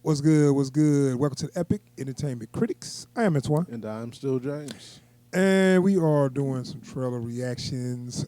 What's good? What's good? Welcome to the Epic Entertainment Critics. I am Antoine. And I'm still James. And we are doing some trailer reactions.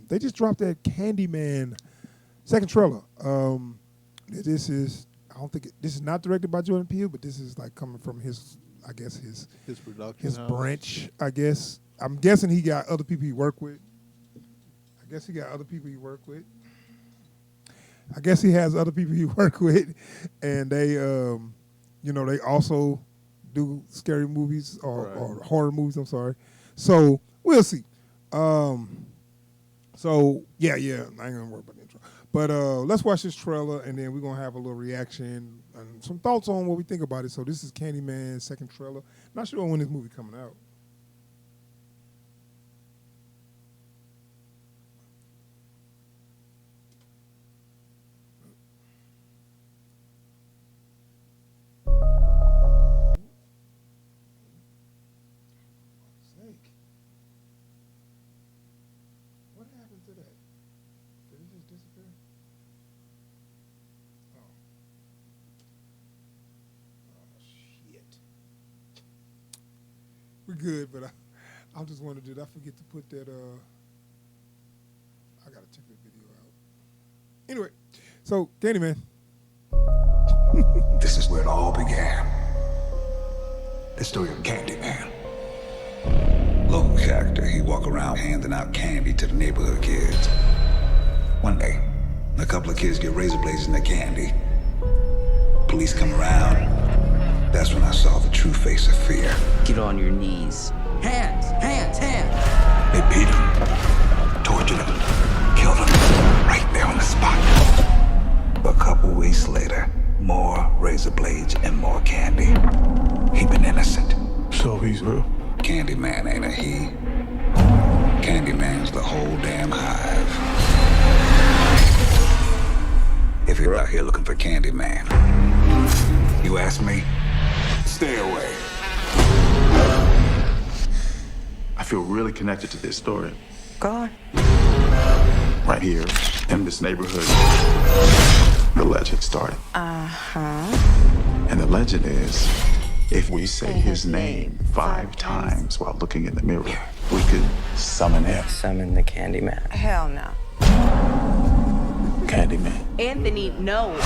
They just dropped that Candyman second trailer. This is, I don't think, this is not directed by Jordan Peele, but this is like coming from his, I guess, his production his house. branch, I guess. I'm guessing he got other people he work with. I guess he got other people he work with. I guess he has other people he work with, and they, they also do scary movies or horror movies. I'm sorry. So we'll see. So yeah, I ain't gonna worry about the intro. But let's watch this trailer, and then we're gonna have a little reaction and some thoughts on what we think about it. So this is Candyman's second trailer. Not sure when this movie coming out. What happened to that? Did it just disappear? Oh. Oh, shit. We're good, but I just wondered, did I forget to put that, I gotta check the video out. Anyway, so, Candyman. This is where it all began. The story of Candyman. Local character, he walk around handing out candy to the neighborhood kids. One day, a couple of kids get razor blades in their candy. Police come around. That's when I saw the true face of fear. Get on your knees. Hands, hands, hands. They beat him, tortured him, killed him right there on the spot. A couple weeks later, more razor blades and more candy. He been innocent. So he's real? Candyman ain't a he. Candyman's the whole damn hive. If you're out here looking for Candyman, you ask me, stay away. I feel really connected to this story. Go on. Right here, in this neighborhood, the legend started. And the legend is, if we say his name 5 times while looking in the mirror, we could summon him. Summon the Candyman. Hell no. Candyman. Anthony, no.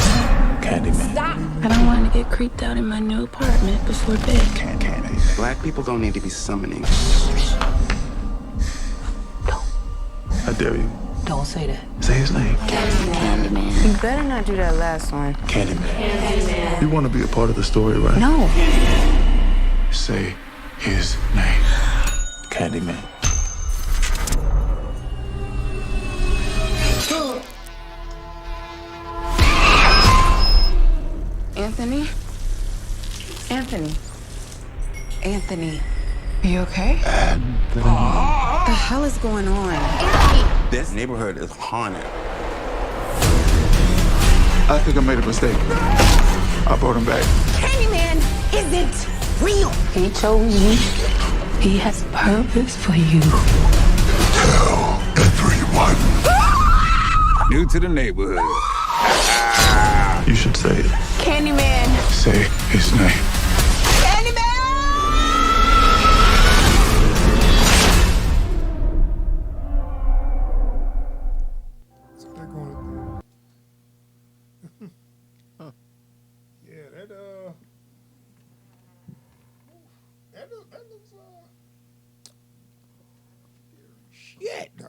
Candyman. Stop. I don't want to get creeped out in my new apartment before bed. Candy. Black people don't need to be summoning. I dare you. Don't say that. Say his name. Candyman. You better not do that last one. Candyman. You want to be a part of the story, right? No. Say his name. Candyman. Anthony? Anthony. Are you okay? Anthony. What the hell is going on? This neighborhood is haunted. I think I made a mistake. I brought him back. Candyman isn't real. He chose you. He has purpose for you. Tell everyone. New to the neighborhood. You should say it. Candyman. Say his name. Candyman! So they're going to Yeah, that looks shit. No.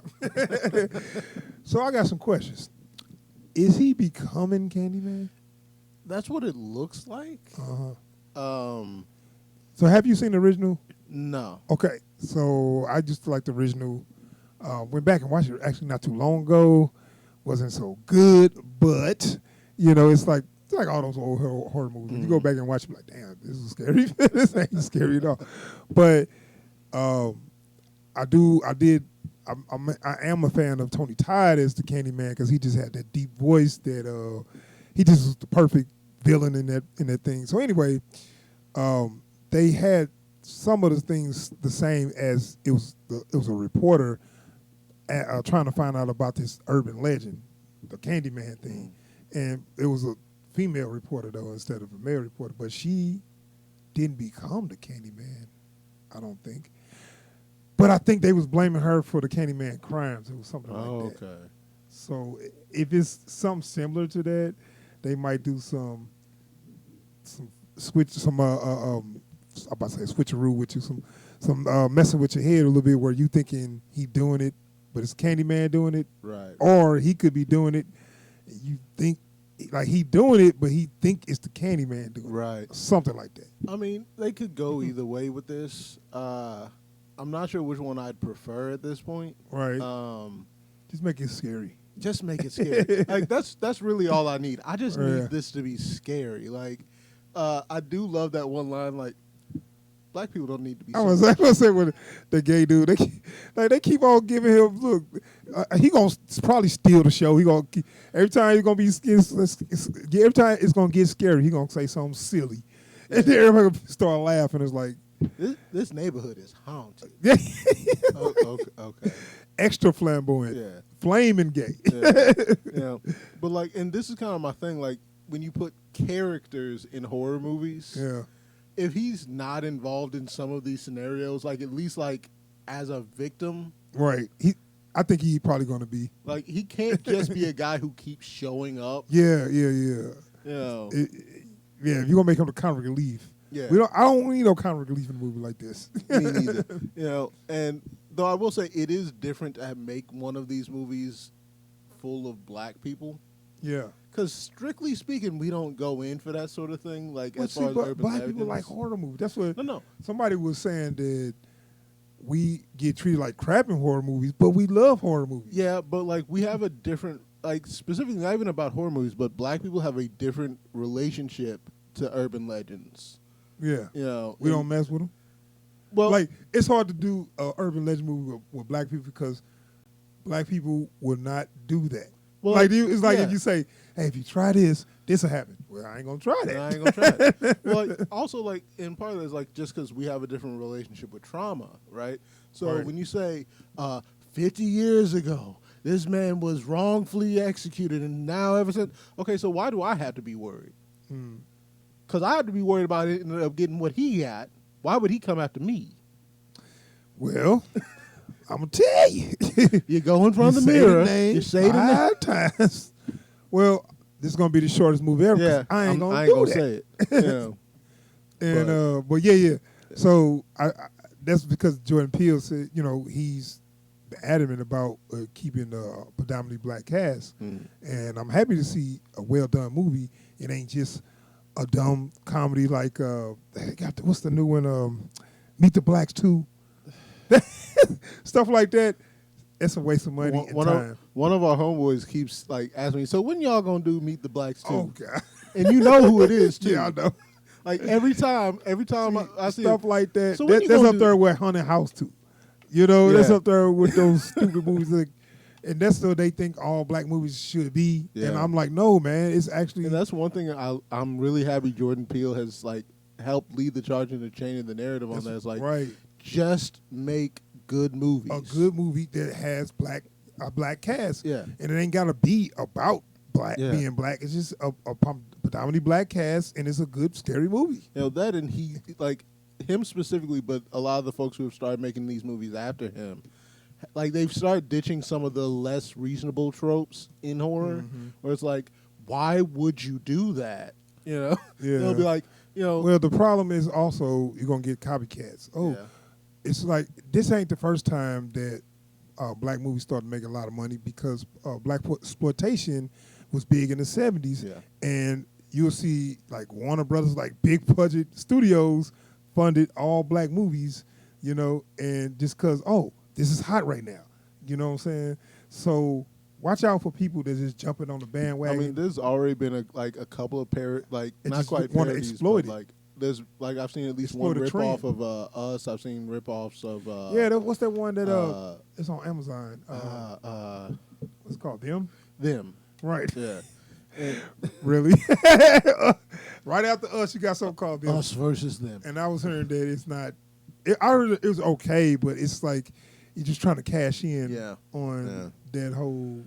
So I got some questions. Is he becoming Candyman? That's what it looks like. So have you seen the original? No. Okay, so I just like the original. Went back and watched it actually not too long ago. Wasn't so good, but it's like all those old horror movies. When you go back and watch, you're like, damn, this is scary. This ain't scary at all. But I am a fan of Tony Todd as the Candyman because he just had that deep voice that he just was the perfect villain in that thing. So anyway, they had some of the things the same as it was a reporter trying to find out about this urban legend, the Candyman thing, and it was a female reporter though instead of a male reporter, but she didn't become the Candyman. I don't think. But I think they was blaming her for the Candyman crimes. It was something like that. Okay. So if it's something similar to that, they might do some switch, I'm about to say switcheroo with you, some messing with your head a little bit where you thinking he doing it, but it's Candyman doing it, Right. or he could be doing it. And you think like he doing it, but he think it's the Candyman doing it, Right. something like that. I mean, they could go either way with this. I'm not sure which one I'd prefer at this point. Right. Just make it scary. Just make it scary. Like that's really all I need. I just Yeah. need this to be scary. Like, I do love that one line. Like, black people don't need to be. I was gonna say with the gay dude, they keep on giving him look. He gonna probably steal the show. He gonna every time he's gonna be every time it's gonna get scary. He gonna say something silly, and then everybody gonna start laughing. It's like this neighborhood is haunted. yeah, Okay. extra flamboyant, Yeah. flaming gay. Yeah. But like, and this is kind of my thing. Like, when you put characters in horror movies, Yeah, if he's not involved in some of these scenarios, like at least like as a victim, right. I think he probably gonna be. like he can't just be a guy who keeps showing up. Yeah. You know. Yeah, if you're gonna make him the comic relief, Yeah. I don't need no comic relief in a movie like this. Me neither. You know, and though I will say it is different to make one of these movies full of black people. Yeah. Because strictly speaking, we don't go in for that sort of thing. Like Well, as far as but urban black people legends. like horror movies. That's what No. somebody was saying, that we get treated like crap in horror movies, but we love horror movies. Yeah, but like we have a different, like specifically not even about horror movies, but black people have a different relationship to urban legends. Yeah. You know, We don't mess with them. Well, Like, it's hard to do an urban legend movie with black people because black people will not do that. Well, Like, it's like yeah. if you say, hey, if you try this will happen. Well, I ain't going to try that. I ain't gonna try it. Well, like, also, like, in part of it is like just because we have a different relationship with trauma, right? So Right. when you say 50 years ago, this man was wrongfully executed, and now ever since, okay, so why do I have to be worried? Because I have to be worried about it ended up getting what he got. Why would he come after me? Well, I'm going to tell you. You're going from You the say mirror. name You say the name. 5 times. Well, this is going to be the shortest movie ever. 'cause Yeah, I ain't going I to ain't do gonna that. say it. Yeah. And but yeah. So I that's because Jordan Peele said, he's adamant about keeping the predominantly black cast, and I'm happy to see a well done movie. It ain't just a dumb comedy like they got what's the new one? Meet the Blacks 2. Stuff like that. It's a waste of money and time. One of our homeboys keeps like asking me, so when y'all gonna do Meet the Blacks too? Oh God. And you know who it is too. Yeah, I know. Like every time I see Stuff it, like that. So when you That's gonna up do- there with Haunted House too. That's Yeah. up there with those stupid movies. And that's what they think all black movies should be. Yeah. And I'm like, no, man. It's actually And that's one thing I'm really happy Jordan Peele has like helped lead the charge in the chain of the narrative on that. It's like right. just make good movies. A good movie that has a black cast. Yeah. And it ain't gotta be about being black. It's just a predominantly black cast, and it's a good scary movie. That, and he like him specifically, but a lot of the folks who have started making these movies after him, like they've started ditching some of the less reasonable tropes in horror, where it's like, why would you do that? Yeah. They'll be like, Well, the problem is also you're gonna get copycats. It's like this ain't the first time that black movies started making a lot of money because black exploitation was big in the 70s. Yeah. And you'll see like Warner Brothers, like big budget studios funded all black movies, and just because, this is hot right now. You know what I'm saying? So watch out for people that's just jumping on the bandwagon. I mean, there's already been a couple of It not just quite wanna parodies, exploit but it. like there's like I've seen at least Exploit one a trend. ripoff of Us. I've seen ripoffs of what's that one that it's on Amazon? What's it called? them. Right. Yeah. And Really? Right after Us, you got something called Them. Us versus them. And I was hearing that it's not. I heard it was okay, but it's like you're just trying to cash in Yeah. on that whole,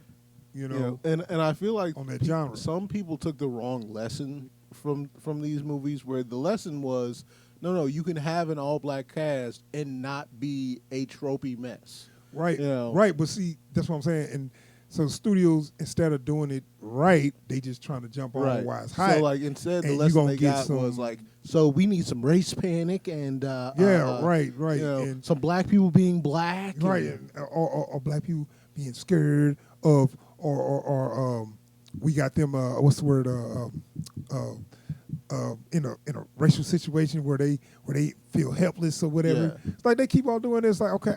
you know, and I feel like on that genre. some people took the wrong lesson from these movies, where the lesson was, no, you can have an all black cast and not be a tropey mess. Right, You know? right. But see, that's what I'm saying. And so studios, instead of doing it right, they just trying to jump on while it's hot. So like instead, the and you lesson gonna they get got some- was like, so we need some race panic and right. you know, And some black people being black, right, and- or black people being scared of, or we got them. What's the word? In a racial situation where they feel helpless or whatever. Yeah. It's like they keep on doing this. Like, okay,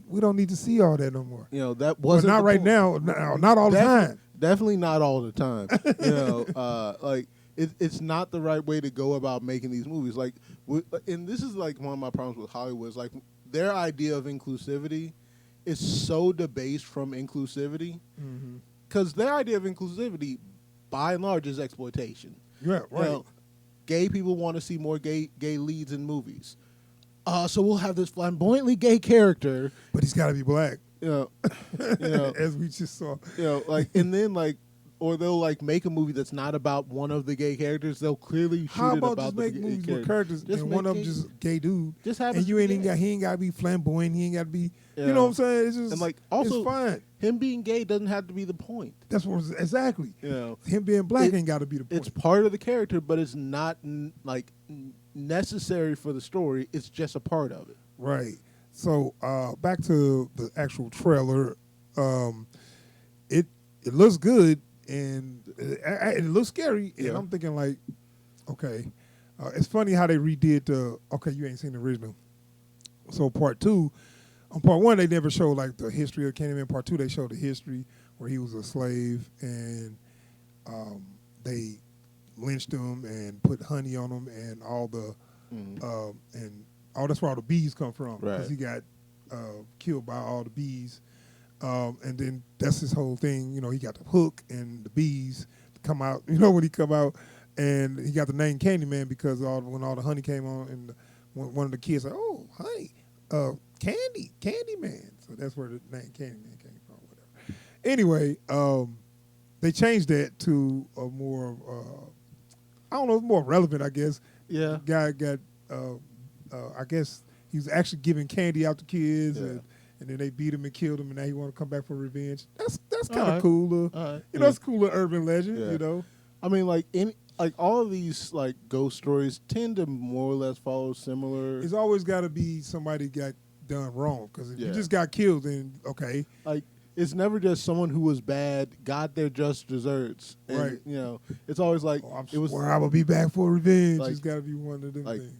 we don't need to see all that no more. You know, that But wasn't not the right point. now. Not all the time. Definitely not all the time. You know, like it's not the right way to go about making these movies. Like, and this is like one of my problems with Hollywood. Is like their idea of inclusivity is so debased from inclusivity, because their idea of inclusivity, by and large, is exploitation. Yeah, You right. know, gay people want to see more gay leads in movies. So we'll have this flamboyantly gay character. But he's got to be black, You know, you know, as we just saw. you know, like, and then like, or they'll like make a movie that's not about one of the gay characters. They'll clearly shoot How it about about just the make gay movies character. with characters Just and make one of them gay- just gay dude? Just have and it you ain't be even gay. got he ain't got to be flamboyant. He ain't got to be. Yeah. You know what I'm saying? It's just And like also, it's fine. him being gay doesn't have to be the point. That's what exactly. You know, Him being black It- ain't got to be the point. it's part of the character, but it's not necessary for the story. It's just a part of it. Right. So back to the actual trailer. It looks good and it looks scary. And Yeah. I'm thinking like, okay, it's funny how they redid the. Okay, you ain't seen the original. So part two, on part one they never showed like the history of Candyman. Part two they showed the history where he was a slave and they lynched him and put honey on him and all the and all that's where all the bees come from because Right. he got killed by all the bees. And then that's his whole thing. You know, he got the hook and the bees come out. You know, when he come out, and he got the name Candyman because when all the honey came on, and one of the kids said, "Oh, honey, Candyman." So that's where the name Candyman came from. Whatever. Anyway, they changed that to a more, I don't know, more relevant, I guess. Yeah. Guy got, I guess he was actually giving candy out to kids, Yeah. and then they beat him and killed him, and now he want to come back for revenge. That's kind of All right. cool. All right. You know, it's cool little urban legend. Yeah. You know, I mean, like all of these like ghost stories tend to more or less follow similar. it's always got to be somebody got done wrong because if you Yeah. just got killed, then okay, Like it's never just someone who was bad got their just desserts. And, Right. You know, it's always like it was. I'm gonna be back for revenge. like- It's got to be one of them like- things.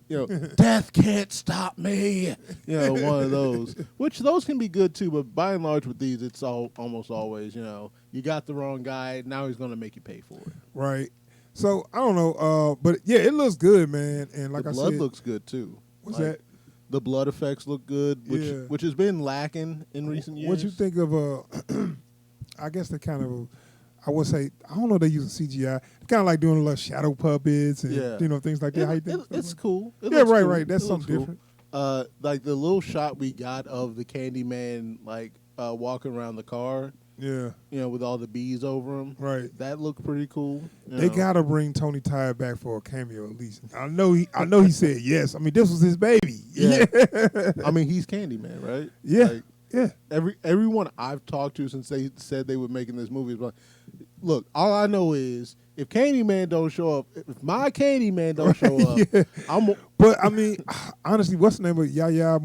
You know, death can't stop me. You know, one of those. Which those can be good too, but by and large with these, it's almost always, you know, you got the wrong guy. Now he's going to make you pay for it. Right. So I don't know, but yeah, it looks good, man. And like The I blood said, looks good too. what's Like, that? The blood effects look good, Yeah. which has been lacking in recent years. What you think of? I guess they kind of, I would say, I don't know. They use CGI. Kind of like doing a little shadow puppets and Yeah. you know things like that. How you think? It's cool. It Yeah, looks right, cool. right. That's It looks something cool. different. Like the little shot we got of the Candyman, like walking around the car, Yeah, you know, with all the bees over him. right. That looked pretty cool. you They know. gotta bring Tony Todd back for a cameo at least. I know he said yes. I mean, this was his baby. Yeah. I mean, he's Candyman, right? Yeah. Like, Yeah. everyone I've talked to since they said they were making this movie is like, look, all I know is if Candyman don't show up, if my Candyman don't show up, Yeah. I'm But I mean, honestly, what's the name of Yaya